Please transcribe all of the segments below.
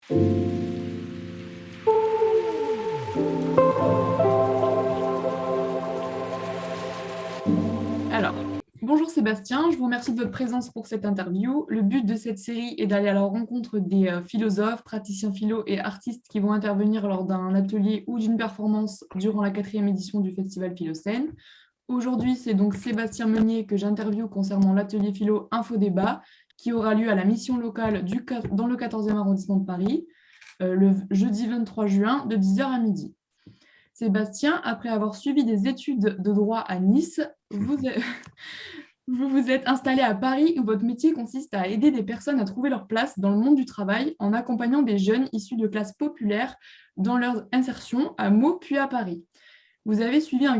Alors, bonjour Sébastien, je vous remercie de votre présence pour cette interview. Le but de cette série est d'aller à la rencontre des philosophes, praticiens philo et artistes qui vont intervenir lors d'un atelier ou d'une performance durant la 4e édition du Festival Philocène. Aujourd'hui, c'est donc Sébastien Meunier que j'interviewe concernant l'atelier philo Infodébat qui aura lieu à la mission locale dans le 14e arrondissement de Paris, le jeudi 23 juin de 10 heures à midi. Sébastien, après avoir suivi des études de droit à Nice, vous vous êtes installé à Paris où votre métier consiste à aider des personnes à trouver leur place dans le monde du travail en accompagnant des jeunes issus de classes populaires dans leur insertion à Meaux puis à Paris. Vous avez suivi un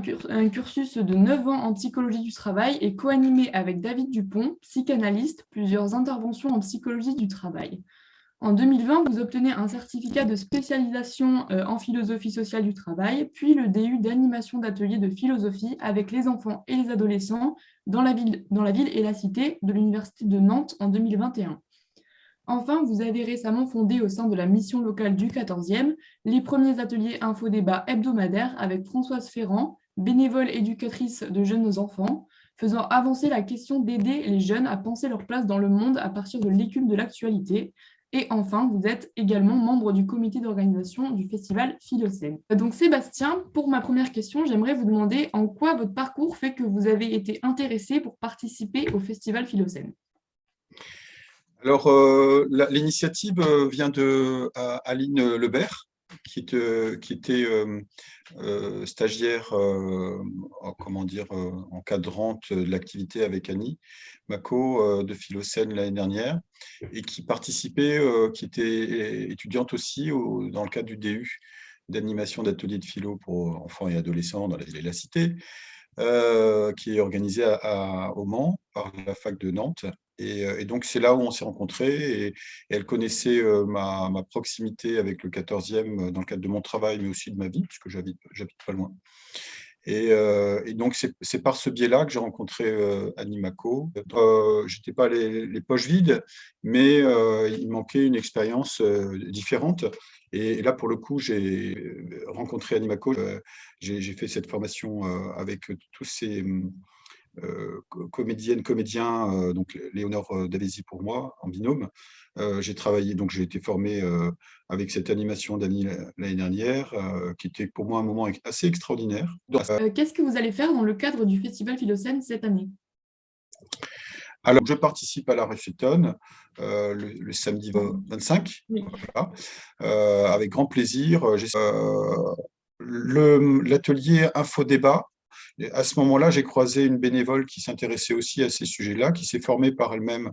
cursus de 9 ans en psychologie du travail et co-animé avec David Dupont, psychanalyste, plusieurs interventions en psychologie du travail. En 2020, vous obtenez un certificat de spécialisation en philosophie sociale du travail, puis le DU d'animation d'ateliers de philosophie avec les enfants et les adolescents dans la ville et la cité de l'Université de Nantes en 2021. Enfin, vous avez récemment fondé au sein de la mission locale du 14e les premiers ateliers infodébat hebdomadaires avec Françoise Ferrand, bénévole éducatrice de jeunes enfants, faisant avancer la question d'aider les jeunes à penser leur place dans le monde à partir de l'écume de l'actualité. Et enfin, vous êtes également membre du comité d'organisation du festival Philocène. Donc Sébastien, pour ma première question, j'aimerais vous demander en quoi votre parcours fait que vous avez été intéressé pour participer au festival Philocène. Alors, l'initiative vient de Aline Lebert, qui était stagiaire, encadrante de l'activité avec Annie Maco de Philocène l'année dernière, et qui participait, qui était étudiante aussi dans le cadre du DU d'animation d'ateliers de philo pour enfants et adolescents dans la ville et la cité, qui est organisé au Mans par la fac de Nantes. Et donc, c'est là où on s'est rencontrés. Et elle connaissait ma proximité avec le 14e dans le cadre de mon travail, mais aussi de ma vie, puisque j'habite pas loin. Et donc, c'est par ce biais-là que j'ai rencontré Annie Maco. Je n'étais pas les poches vides, mais il manquait une expérience différente. Et là, pour le coup, j'ai rencontré Annie Maco. J'ai fait cette formation avec tous ces comédiennes, comédiens, donc Léonore Davesi pour moi, en binôme. J'ai travaillé, donc j'ai été formé avec cette animation d'Annie l'année dernière, qui était pour moi un moment assez extraordinaire. Qu'est-ce que vous allez faire dans le cadre du festival Philocène cette année? Alors, je participe à la réfletonne le samedi 25, Oui. voilà, avec grand plaisir. L'atelier Infodébat. Et à ce moment-là, j'ai croisé une bénévole qui s'intéressait aussi à ces sujets-là, qui s'est formée par elle-même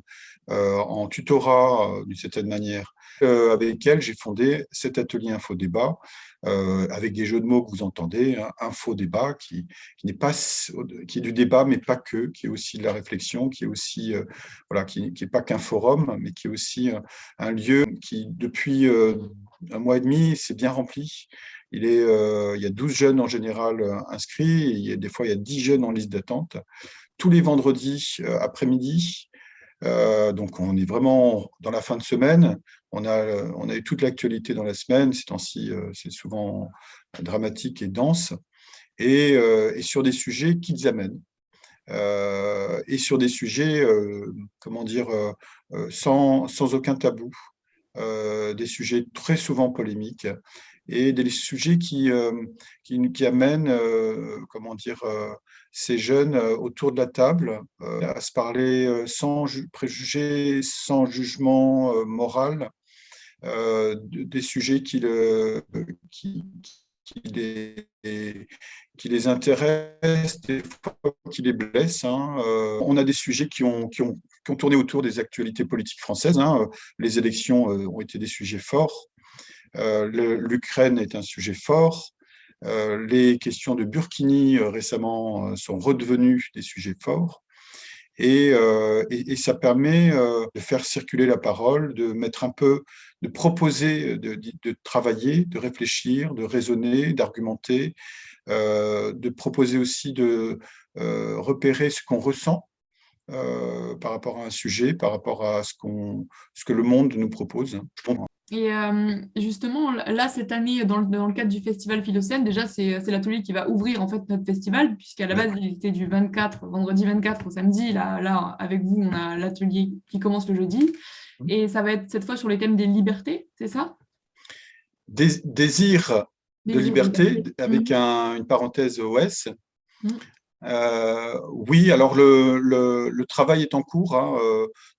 en tutorat d'une certaine manière. Avec elle, j'ai fondé cet atelier Infodébat, avec des jeux de mots que vous entendez, hein, Infodébat, qui n'est pas, qui est du débat, mais pas que, qui est aussi de la réflexion, qui est aussi, voilà, qui n'est pas qu'un forum, mais qui est aussi un lieu qui, depuis un mois et demi, s'est bien rempli. Il y a 12 jeunes en général inscrits, et des fois il y a 10 jeunes en liste d'attente. Tous les vendredis après-midi, donc on est vraiment dans la fin de semaine. On a eu toute l'actualité dans la semaine. Ces temps-ci, c'est souvent dramatique et dense. Et sur des sujets qu'ils amènent. Et sur des sujets, sans aucun tabou. Des sujets très souvent polémiques et des sujets qui amènent ces jeunes autour de la table à se parler sans préjugés, sans jugement moral, des sujets qui, qui les, qui les intéressent, des fois qui les blessent, hein. On a des sujets qui ont tourné autour des actualités politiques françaises, hein. Les élections ont été des sujets forts. L'Ukraine est un sujet fort. Les questions de Burkini récemment sont redevenues des sujets forts. Et ça permet de faire circuler la parole, de mettre un peu, de proposer, de travailler, de réfléchir, de raisonner, d'argumenter, de proposer aussi de repérer ce qu'on ressent par rapport à un sujet, par rapport à ce que le monde nous propose. Et justement, là, cette année, dans le cadre du festival Philocène, déjà, c'est l'atelier qui va ouvrir en fait notre festival, puisqu'à la Oui. base, il était du 24, vendredi 24 au samedi. Là, avec vous, on a l'atelier qui commence le jeudi. Et ça va être cette fois sur les thèmes des libertés, c'est ça? Désir de Désir de liberté, liberté. avec une parenthèse OS. Mhm. Oui, alors le travail est en cours, hein.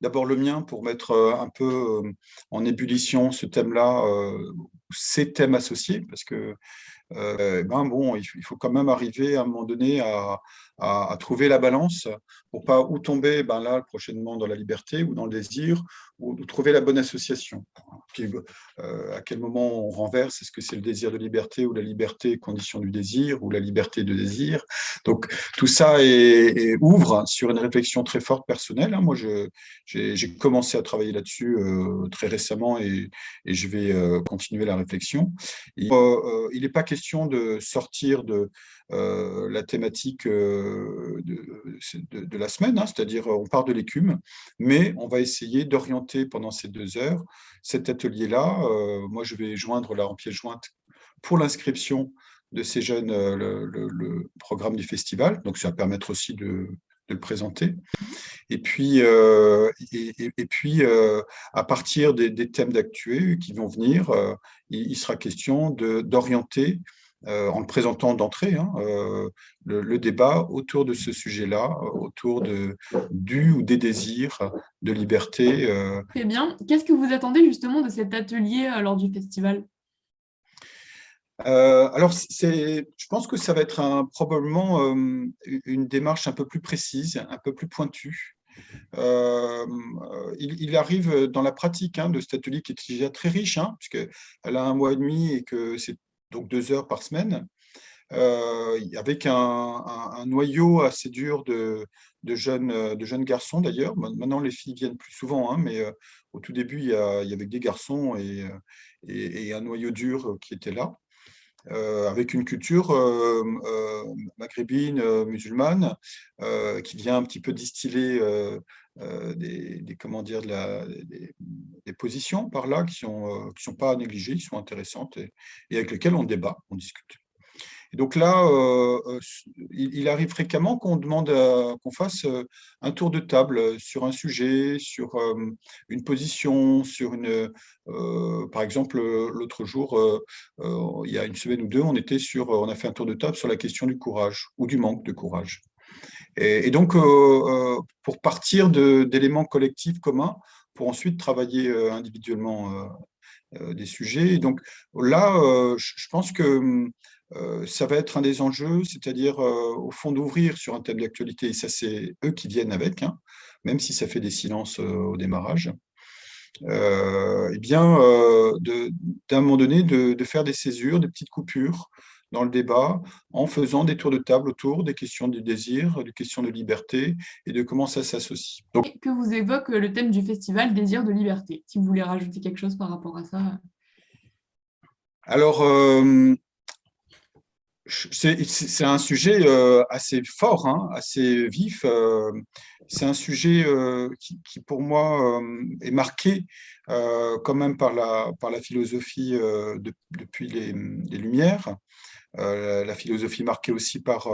D'abord le mien pour mettre un peu en ébullition ce thème-là, ces thèmes associés, parce que ben bon, il faut quand même arriver à un moment donné à trouver la balance pour pas ou tomber ben là prochainement dans la liberté ou dans le désir, ou trouver la bonne association. Puis, à quel moment on renverse? Est-ce que c'est le désir de liberté ou la liberté condition du désir ou la liberté de désir? Donc tout ça ouvre sur une réflexion très forte personnelle, hein. Moi, j'ai commencé à travailler là-dessus très récemment et je vais continuer la réflexion. Il n'est pas question de sortir de la thématique de la semaine, hein, c'est-à-dire on part de l'écume, mais on va essayer d'orienter pendant ces 2 heures cet atelier-là. Moi, je vais joindre là en pièce jointe pour l'inscription de ces jeunes le programme du festival, donc ça va permettre aussi de le présenter. Et puis, à partir des thèmes d'actuels qui vont venir, il sera question d'orienter, en le présentant d'entrée, hein, le débat autour de ce sujet-là, autour du ou des désirs de liberté. Très bien. Qu'est-ce que vous attendez justement de cet atelier lors du festival? Alors, je pense que ça va être probablement une démarche un peu plus précise, un peu plus pointue. Il arrive dans la pratique, hein, de cet atelier qui est déjà très riche, hein, puisqu'elle a 1 mois et demi et que c'est donc 2 heures par semaine, avec un noyau assez dur de jeunes garçons d'ailleurs. Maintenant, les filles viennent plus souvent, hein, mais au tout début, il y avait des garçons et un noyau dur qui était là. Avec une culture maghrébine, musulmane, qui vient un petit peu distiller comment dire, des positions par là qui sont pas négligées, qui sont intéressantes et avec lesquelles on débat, on discute. Et donc là, il arrive fréquemment qu'on demande qu'on fasse un tour de table sur un sujet, sur une position, par exemple, l'autre jour, il y a une semaine ou deux, on a fait un tour de table sur la question du courage ou du manque de courage. Et donc, pour partir d'éléments collectifs communs, pour ensuite travailler individuellement des sujets. Et donc là, je pense que ça va être un des enjeux, c'est-à-dire au fond d'ouvrir sur un thème d'actualité, et ça c'est eux qui viennent avec, hein, même si ça fait des silences au démarrage, eh bien, d'un moment donné, de faire des césures, des petites coupures dans le débat, en faisant des tours de table autour des questions du désir, des questions de liberté, et de comment ça s'associe. Donc, Et que vous évoque le thème du festival Désir de liberté. Si vous voulez rajouter quelque chose par rapport à ça. alors, c'est un sujet assez fort, hein, assez vif. C'est un sujet qui, pour moi, est marqué quand même par la philosophie depuis les Lumières. La philosophie marquée aussi par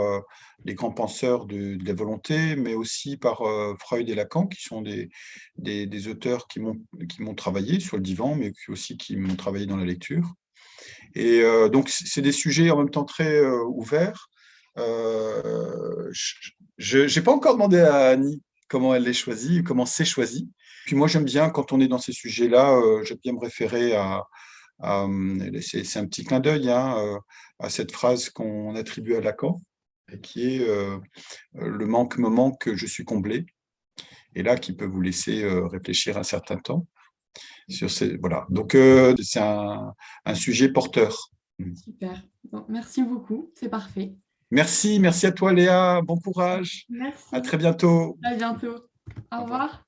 les grands penseurs de la volonté, mais aussi par Freud et Lacan, qui sont des auteurs qui m'ont travaillé sur le divan, mais aussi qui m'ont travaillé dans la lecture. Et donc, c'est des sujets en même temps très ouverts. Je n'ai pas encore demandé à Annie comment elle les choisit, comment c'est choisi. Puis moi, j'aime bien, quand on est dans ces sujets-là, j'aime bien me référer c'est un petit clin d'œil, hein, à cette phrase qu'on attribue à Lacan, et qui est le manque me manque, je suis comblé. Et là, qui peut vous laisser réfléchir un certain temps voilà. Donc, c'est un sujet porteur. Super. Bon, merci beaucoup, c'est parfait. Merci à toi Léa, bon courage, à Merci. très bientôt. À bientôt. Au Au revoir. revoir.